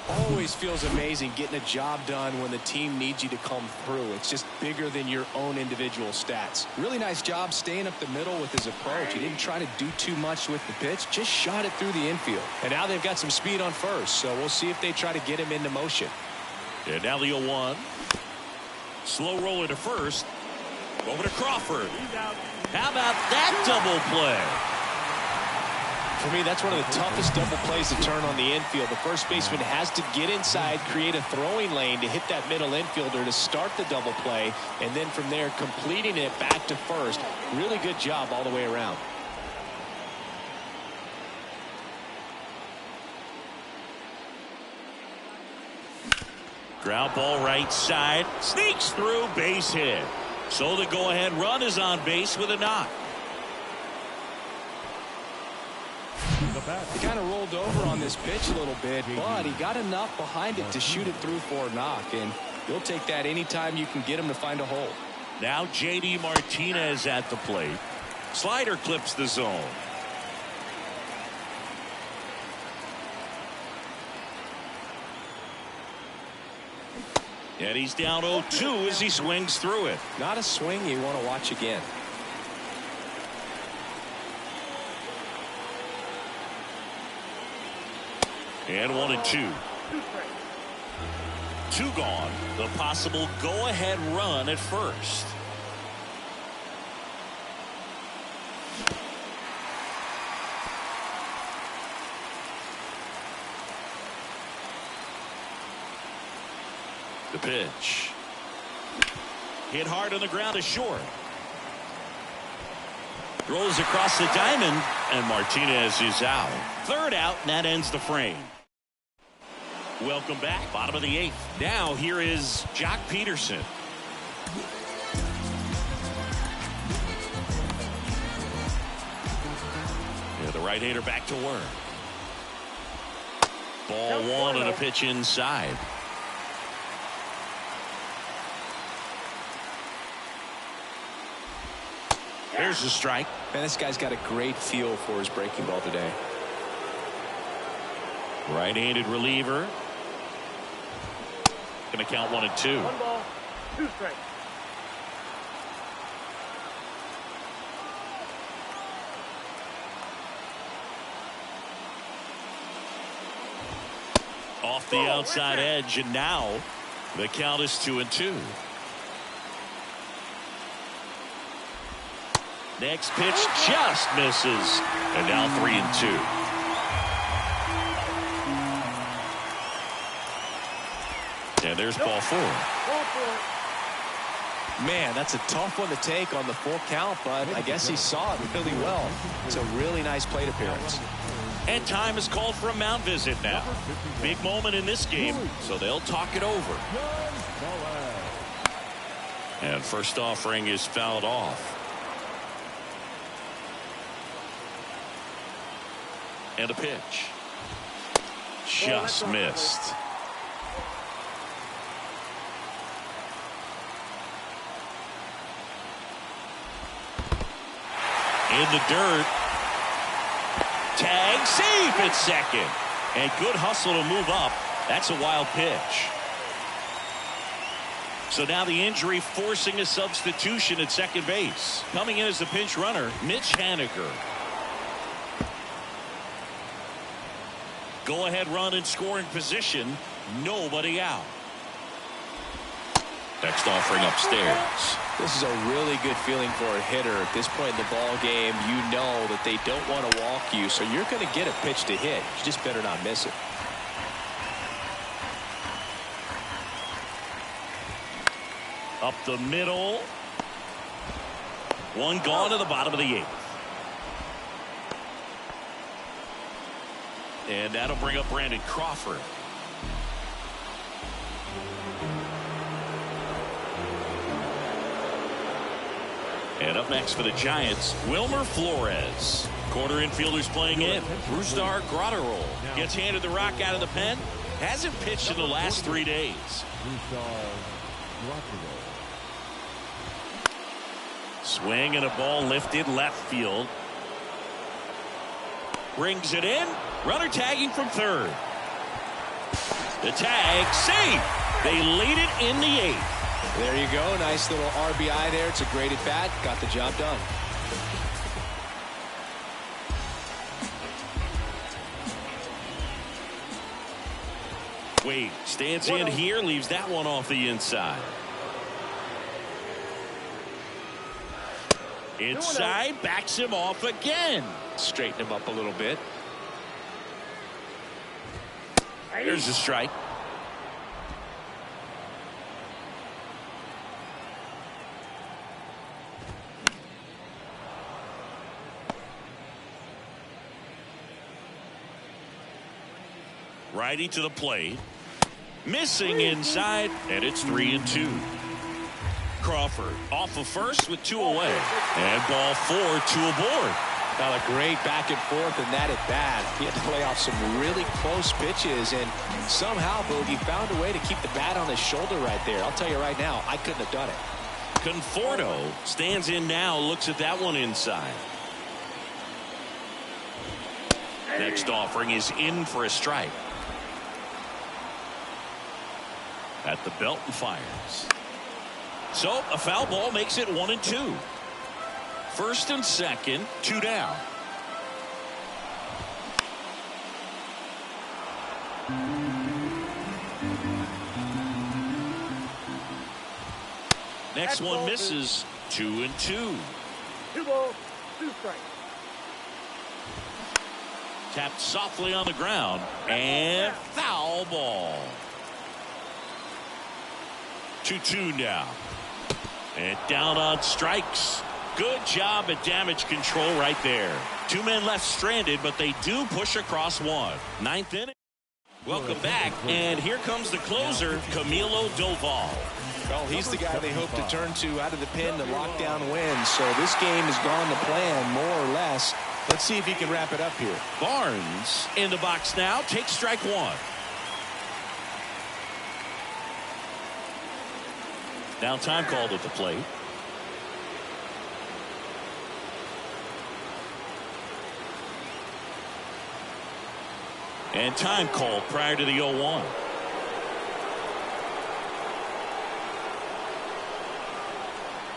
Always feels amazing getting a job done when the team needs you to come through. It's just bigger than your own individual stats. Really nice job staying up the middle with his approach. He didn't try to do too much with the pitch, just shot it through the infield. And now they've got some speed on first, so we'll see if they try to get him into motion. And now the 0-1. Slow roller to first. Over to Crawford. How about that double play? For me, that's one of the toughest double plays to turn on the infield. The first baseman has to get inside, create a throwing lane to hit that middle infielder to start the double play, and then from there completing it back to first. Really good job all the way around. Ground ball right side. Sneaks through, base hit. So the go-ahead run is on base with a knock. He kind of rolled over on this pitch a little bit, but he got enough behind it to shoot it through for a knock, and you'll take that anytime you can get him to find a hole. Now J.D. Martinez at the plate. Slider clips the zone. And he's down 0-2 as he swings through it. Not a swing you want to watch again. And 1-2. 2 gone. The possible go-ahead run at first. The pitch. Hit hard on the ground is short. Throws across the diamond, and Martinez is out. Third out, and that ends the frame. Welcome back. Bottom of the 8th. Now here is Jock Peterson. Yeah, the right-hander back to work. Ball 1 and a pitch inside. There's a strike. Man, this guy's got a great feel for his breaking ball today. Right-handed reliever. Going to count 1 and 2. 1 ball, 2 strikes. Off the outside edge, and now the count is 2 and 2. Next pitch just misses, and now 3 and 2. And there's ball 4. Man, that's a tough one to take on the full count, but I guess he saw it really well. It's a really nice plate appearance. And time is called for a mound visit now. Big moment in this game, so they'll talk it over. And first offering is fouled off. And a pitch. Just missed. In the dirt. Tag, safe at second. And good hustle to move up. That's a wild pitch. So now the injury forcing a substitution at second base. Coming in as the pinch runner, Mitch Haniger. Go ahead run in scoring position. Nobody out. Next offering upstairs. This is a really good feeling for a hitter. At this point in the ball game, you know that they don't want to walk you, so you're going to get a pitch to hit. You just better not miss it. Up the middle. 1 gone to the bottom of the 8th. And that'll bring up Brandon Crawford. And up next for the Giants, Wilmer Flores. Corner infielders playing in. Brusdar Graterol gets handed the rock out of the pen. Hasn't pitched in the last 3 days. Swing and a ball lifted left field. Brings it in. Runner tagging from third. The tag, safe. They lead it in the 8th. There you go. Nice little RBI there. It's a great at bat. Got the job done. Wade stands in here, leaves that one off the inside. Inside, backs him off again. Straighten him up a little bit. There's a strike. Righty to the plate. Missing inside, and it's 3-2. Crawford off of first with 2 away. And ball 4, 2 aboard. Now a great back and forth in that at bat. He had to play off some really close pitches, and somehow Boogie found a way to keep the bat on his shoulder right there. I'll tell you right now, I couldn't have done it. Conforto stands in now, looks at that one inside. Next offering is in for a strike. At the belt and fires. So a foul ball makes it 1-2. First and second, 2 down. Next one misses. 2-2. 2 balls, 2 strikes. Tapped softly on the ground and foul ball. 2-2 now. And down on strikes. Good job at damage control right there. 2 men left stranded, but they do push across 1. 9th inning. Welcome back, and here comes the closer, Camilo Doval. Well, he's the guy they hope to turn to out of the pen to lock down wins. So this game has gone to plan, more or less. Let's see if he can wrap it up here. Barnes in the box now, takes strike 1. Now time called at the plate. And time called prior to the 0-1.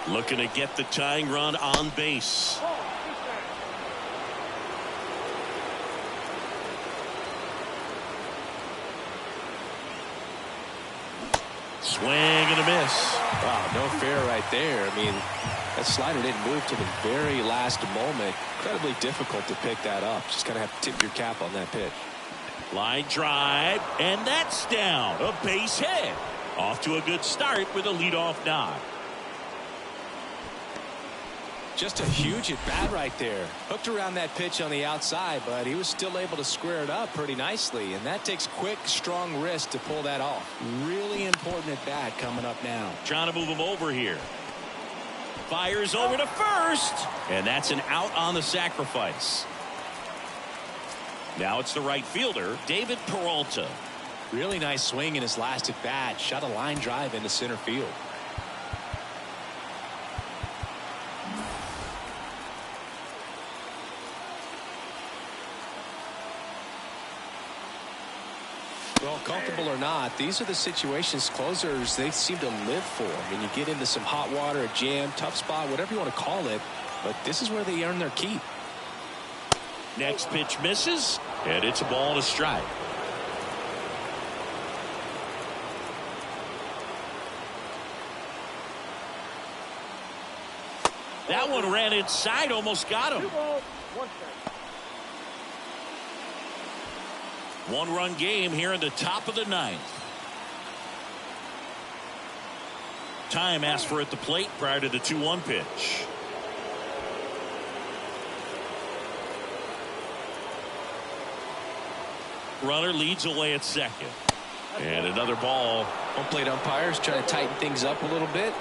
Looking to get the tying run on base. Swing and a miss. Wow, no fair right there. I mean, that slider didn't move to the very last moment. Incredibly difficult to pick that up. Just kind of have to tip your cap on that pitch. Line drive, and that's down. A base hit. Off to a good start with a leadoff knock. Just a huge at bat right there. Hooked around that pitch on the outside, but he was still able to square it up pretty nicely. And that takes quick, strong wrist to pull that off. Really important at bat coming up now. Trying to move him over here. Fires over to first. And that's an out on the sacrifice. Now it's the right fielder, David Peralta. Really nice swing in his last at bat. Shot a line drive into center field. Well, comfortable or not, these are the situations closers they seem to live for. I mean, you get into some hot water, a jam, tough spot, whatever you want to call it, but this is where they earn their keep. Next pitch misses, and it's a ball and a strike. That one ran inside, almost got him. 2 balls, 1 strike. 1-run game here in the top of the 9th. Time asked for at the plate prior to the 2-1 pitch. Runner leads away at second. And another ball. Home plate umpires trying to tighten things up a little bit.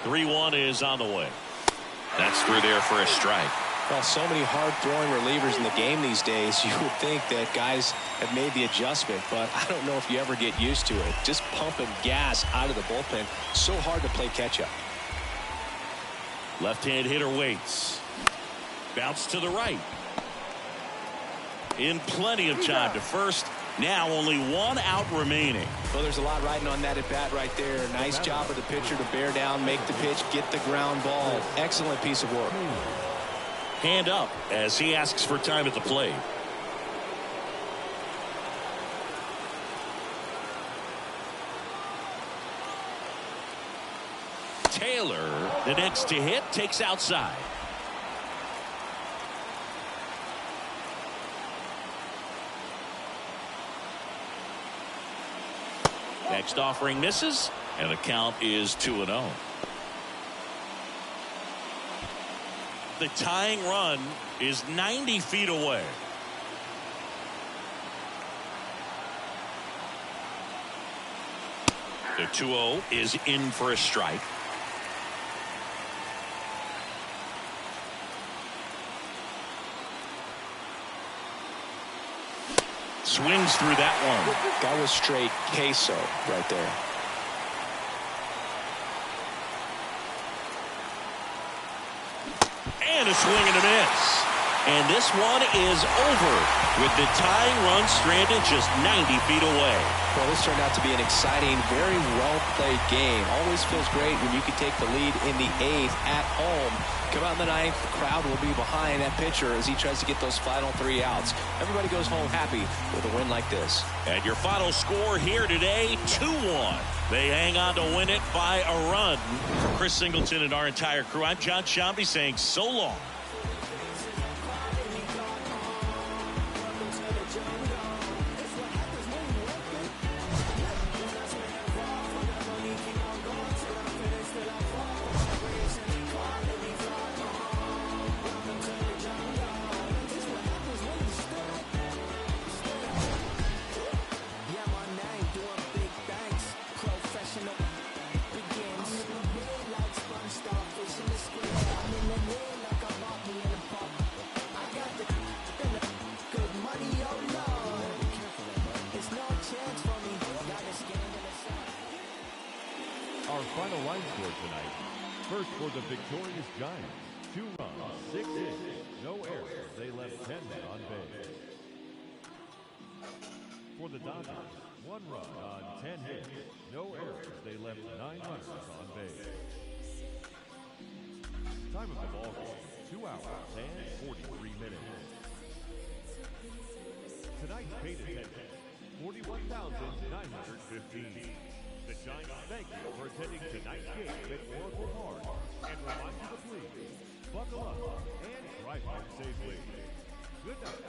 Three-1 is on the way. That's through there for a strike. Well, so many hard-throwing relievers in the game these days, you would think that guys have made the adjustment, but I don't know if you ever get used to it. Just pumping gas out of the bullpen, so hard to play catch-up. Left-hand hitter waits. Bounce to the right. In plenty of time to first. Now only one out remaining. Well, there's a lot riding on that at bat right there. Nice job of the pitcher to bear down, make the pitch, get the ground ball. Excellent piece of work. Hand up as he asks for time at the plate. Taylor, the next to hit, takes outside. Next offering misses, and the count is 2-0. The tying run is 90 feet away. The 2-0 is in for a strike. Swings through that one. That was straight queso right there. And a swing and a miss. And this one is over with the tying run stranded just 90 feet away. Well, this turned out to be an exciting, very well-played game. Always feels great when you can take the lead in the 8th at home. Come out in the 9th, the crowd will be behind that pitcher as he tries to get those final 3 outs. Everybody goes home happy with a win like this. And your final score here today, 2-1. They hang on to win it by a run. For Chris Singleton and our entire crew, I'm John Shambi saying so long. Our final line score tonight. First for the victorious Giants, 2 runs, 6 hits, no errors. They left 10 men on base. For the Dodgers, 1 run on 10 hits, no errors. They left 9 runners on base. Time of the ball game, 2 hours and 43 minutes. Tonight's paid attendance, 41,915. The Giants thank you for attending tonight's game at Oracle Park and remind you to please buckle up and drive home safely. Good night.